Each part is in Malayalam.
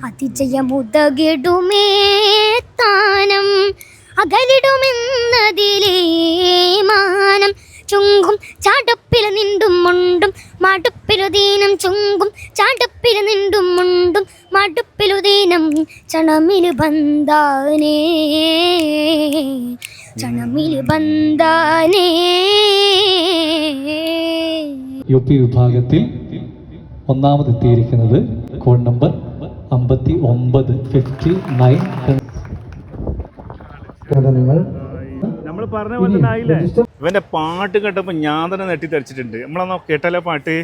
അതിജയമുതകിടുമേ താനം അകലിടുമെന്നതിലേ മാനം ചുങ്കും ചാടപ്പില നിണ്ടും മുണ്ടും മടുപ്പിലുദീനം ചുങ്കും ചാടപ്പില നിണ്ടും മുണ്ടും മടുപ്പിലുദീനം ചണമില് ബന്ധാനേ ചണമില് ബന്ധാനേ. യു പി വിഭാഗത്തിൽ ഒന്നാമതെത്തിയിരിക്കുന്നത് കോഡ് നമ്പർ 59 നമ്മൾ പറഞ്ഞ പോലെ തന്നെ ആയില്ലേ. ഇവന്റെ പാട്ട് കേട്ടപ്പോൾ ഞാൻ തന്നെ നെട്ടിത്തെറിച്ചിട്ടുണ്ട്. നമ്മളൊന്ന് കേട്ടല്ലോ പാട്ട്.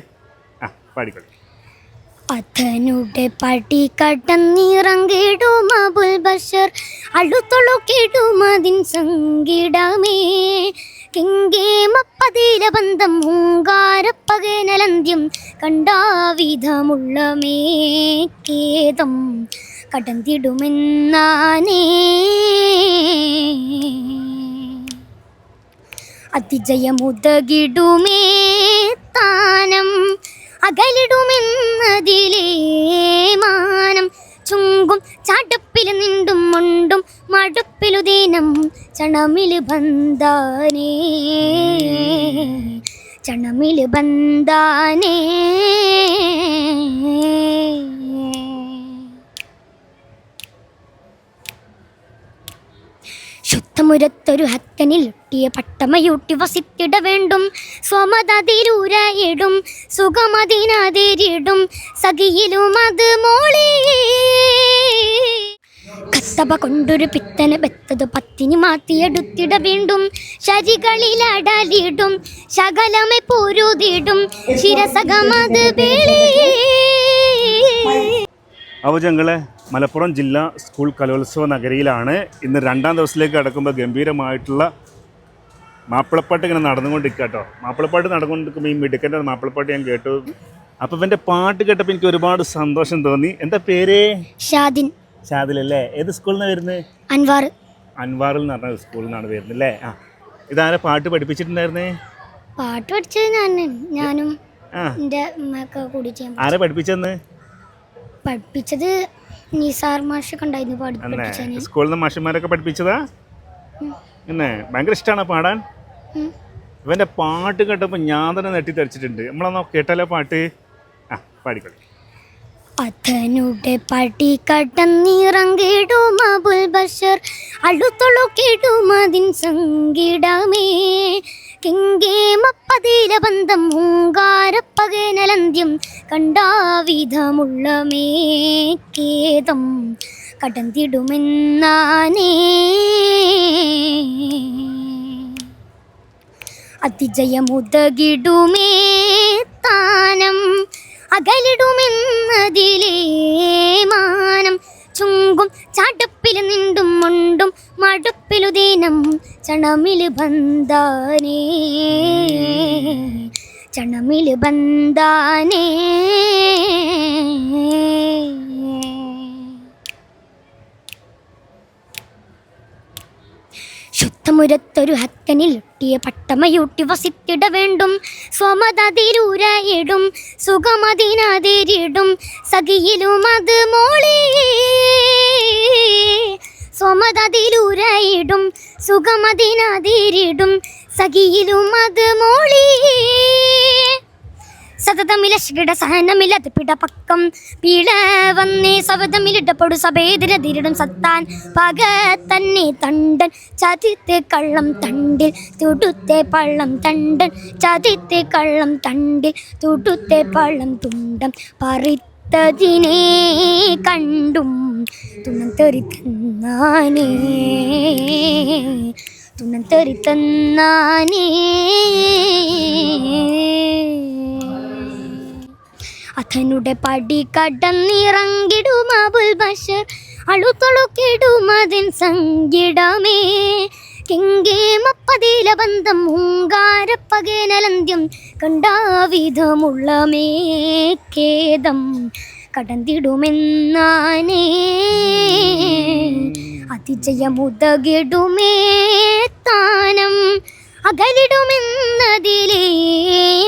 പാടിക്കോളെ. അഥനുടെ പടി കടന്നിറങ്ങിടും അബുൽ ബഷർ അടുത്തൊളുക്കിടും അതിൻ സംഗീടമേ കിങ്കേമപ്പതില ബന്ധം ഹൂങ്കാരപ്പകനലന്ത്യം കണ്ടാവിധമുള്ള മേക്കേതം കടന്നിടുമെന്നാനേ അതിജയമുതകിടുമേ താനം അകലിടുമെന്നതിലേ മാനം ചുങ്കും ചാട്ടപ്പില് നിണ്ടും മുണ്ടും മടുപ്പിലുദീനം ചണമില് ബന്ധാനേ ചണമില് ബന്ധാനേ. ശുദ്ധമുരത്തൊരു ഹക്കനിലൊട്ടിയ പട്ടമയൂട്ടി വസിത്തിട വേണ്ടും സ്വമതതിരൂരായിടും സുഖമതിനാതിരിടും സഖിയിലും അത് മോളി കത്തബ കൊണ്ടൊരു പിത്തനെ ബെത്തത് പത്തിനി മാറ്റിയെടുത്തിട വീണ്ടും ശരികളിലടലിടും ശകലമെ പൂരുതിടും ശിരസകമത് വേളി. അവജങ്ങളെ മലപ്പുറം ജില്ലാ സ്കൂൾ കലോത്സവ നഗരിയിലാണ്. ഇന്ന് 2ാം ദിവസത്തിലേക്ക് കടക്കുമ്പോൾ ഗംഭീരമായിട്ടുള്ള മാപ്പിളപ്പാട്ട് ഇങ്ങനെ നടന്നുകൊണ്ടിരിക്കുക കേട്ടോ. മാപ്പിളപ്പാട്ട് നടന്നുകൊണ്ടിരിക്കുമ്പോൾ ഈ മിടുക്കൻ്റെ മാപ്പിളപ്പാട്ട് ഞാൻ കേട്ടു. അപ്പോൾ ഇവൻ്റെ പാട്ട് കേട്ടപ്പോൾ എനിക്ക് ഒരുപാട് സന്തോഷം തോന്നി. എന്താ പേര്? ഷാദിൻ. ഷാദിലല്ലേ? ഏത് സ്കൂളിൽ നിന്നാണ് വരുന്നത്? അൻവാർ. അൻവാറിൽ എന്ന് പറഞ്ഞ സ്കൂളിൽ നിന്നാണ് വരുന്നത് അല്ലേ? ഇതാരെ പാട്ട് പഠിപ്പിച്ചിട്ടുണ്ടായിരുന്നേ? പാട്ട് പഠിച്ചത് ഞാനും എൻ്റെ അമ്മയൊക്കെ കൂടി ചെയ്യാൻ. ആരെ പഠിപ്പിച്ചെന്ന്? പഠിപ്പിച്ചത് നിസാർ മാഷൊക്കെ ഉണ്ടായിരുന്നു പഠിപ്പിച്ചത്. സ്കൂളിൽ നിന്ന് മാഷന്മാരൊക്കെ പഠിപ്പിച്ചതാ? പിന്നെ ഭയങ്കര ഇഷ്ടമാണോ പാടാൻ? ഇവൻ്റെ പാട്ട് കേട്ടപ്പോൾ ഞാൻ തന്നെ നെട്ടിത്തെറിച്ചിട്ടുണ്ട്. നമ്മളൊന്ന് കേട്ടല്ലോ പാട്ട്. പാടിക്കോളെ. അഥനുടെ പടി കടന്നിറങ്ങിടും അബുൽ ബഷർ അടുത്തൊളുക്കിടും അതിൻ സംഗീടമേ കിങ്കേമപ്പതില ബന്ധം ഹൂങ്കാരപ്പകനലന്ത്യം കണ്ടാവിധമുള്ള മേക്കേതം കടന്നിടുമെന്നാനേ അതിജയമുതകിടുമേ താനം അകലിടുമെന്നതിലേ മാനം ചുങ്കും ചാട്ടപ്പില് നിണ്ടും മുണ്ടും മടുപ്പിലുദീനം ചണമില് ബന്ധാനേ ചണമില് ബന്ധാനേ. ശുദ്ധമുരത്തൊരു ഹക്കനിലൊട്ടിയ പട്ടമയൂട്ടി വസിത്തിട വേണ്ടും സ്വമതതിരൂരായിടും സുഖമതിനാതിരിടും സഖിയിലും അത് മോളി സ്വമതതിരൂരായിടും സുഖമതിനാതിരിടും സഖിയിലും അത് മോളി സതതമിലശിട സഹനമില്ലത് പിടപക്കം പീള വന്നേ സവതമിലിടപൊടു സഭേദരതിരിടും സത്താൻ പക തന്നെ തണ്ടൻ ചതിത്തെ കള്ളം തണ്ടിൽ തുടുത്തെ പള്ളം തണ്ടൻ ചതിത്തെ കള്ളം തണ്ടിൽ തുടുത്തെ പള്ളം തുണ്ടം പറിത്തതിനെ കണ്ടും തുണം തെറിത്തന്നാനേ തുണം തെറിത്തന്നാനേ. അഥനുടെ പടി കടന്നിറങ്ങിടും അബുൽ ബഷർ അടുത്തൊളുക്കിടും അതിൻ സംഗീടമേ കിങ്കേമപ്പതില ബന്ധം ഹൂങ്കാരപ്പകനലന്ത്യം കണ്ടാവിധമുള്ള മേക്കേതം കടന്നിടുമെന്നാനേ അതിജയമുതകിടുമേ താനം അകലിടുമെന്നതിലേ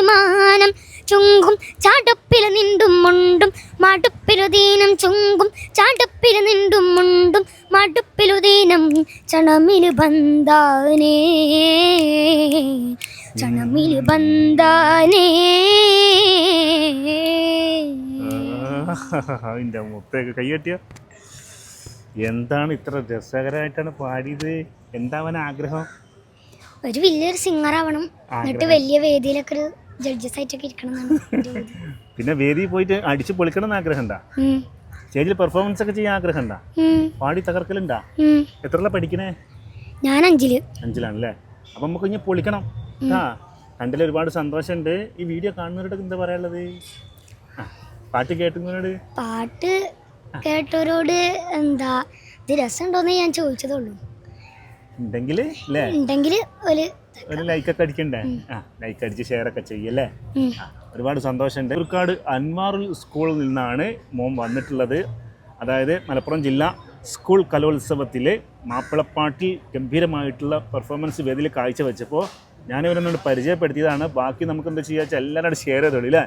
മാനം ചുങ്കും ചാട്ടപ്പില് നിണ്ടും മുണ്ടും മാട്ടുപ്പിലുദീനം ചുങ്കും ചാട്ടപ്പില് നിണ്ടും മുണ്ടും മാട്ടുപ്പിലുദീനം ചണമില് ബന്ധാനേ ചണമില് ബന്ധാനേ. അതിൻ്റെ മുത്തേക്ക് കൈകെട്ടിയ എന്താണ് ഇത്ര രസകരമായിട്ടാണ് പാടിയത്? എന്താ അവൻ ആഗ്രഹം? ഒരു വലിയൊരു സിംഗർ ആവണം, എന്നിട്ട് വലിയ വേദിയിലൊക്കെ ഒരു ജഡ്ജസ് ആയിട്ടൊക്കെ ഇരിക്കണം എന്നാണ്. പിന്നെ വേദിയിൽ പോയിട്ട് അടിച്ച് പൊളിക്കണം എന്ന് ആഗ്രഹം ഉണ്ടാ? സ്റ്റേജിൽ പെർഫോമൻസ് ഒക്കെ ചെയ്യാൻ ആഗ്രഹം ഉണ്ടാ? പാടി തകർക്കലുണ്ടാ? എത്രയുള്ള പഠിക്കണേ? ഞാൻ 5ല്. 5ലാണല്ലേ? അപ്പം നമുക്ക് ഇനി പൊളിക്കണം. ആ കണ്ടില്ല, ഒരുപാട് സന്തോഷമുണ്ട്. ഈ വീഡിയോ കാണുന്നവരോട് എന്താ പറയാനുള്ളത്? പാട്ട് കേട്ടുന്നവരോട്? പാട്ട് കേട്ടവരോട് എന്താ ഇത് രസമുണ്ടോന്ന് ഞാൻ ചോദിച്ചതുള്ളൂ. ഉണ്ടെങ്കിൽ അല്ലേ, ഉണ്ടെങ്കിൽ ഒരു ലൈക്കൊക്കെ അടിക്കണ്ടേ? ലൈക്ക് അടിച്ച് ഷെയർ ഒക്കെ ചെയ്യല്ലേ? ഒരുപാട് സന്തോഷമുണ്ട്. കുറുക്കാട് അൻവാറുൽ സ്കൂളിൽ നിന്നാണ് മോൻ വന്നിട്ടുള്ളത്. അതായത് മലപ്പുറം ജില്ലാ സ്കൂൾ കലോത്സവത്തിൽ മാപ്പിളപ്പാട്ടിൽ ഗംഭീരമായിട്ടുള്ള പെർഫോമൻസ് വേദിയിൽ കാഴ്ചവെച്ചപ്പോൾ ഞാനിവരൊന്നുകൊണ്ട് പരിചയപ്പെടുത്തിയതാണ്. ബാക്കി നമുക്ക് എന്താ ചെയ്യുക വെച്ചാൽ എല്ലാവരും ഷെയർ ചെയ്തോളൂ അല്ലേ?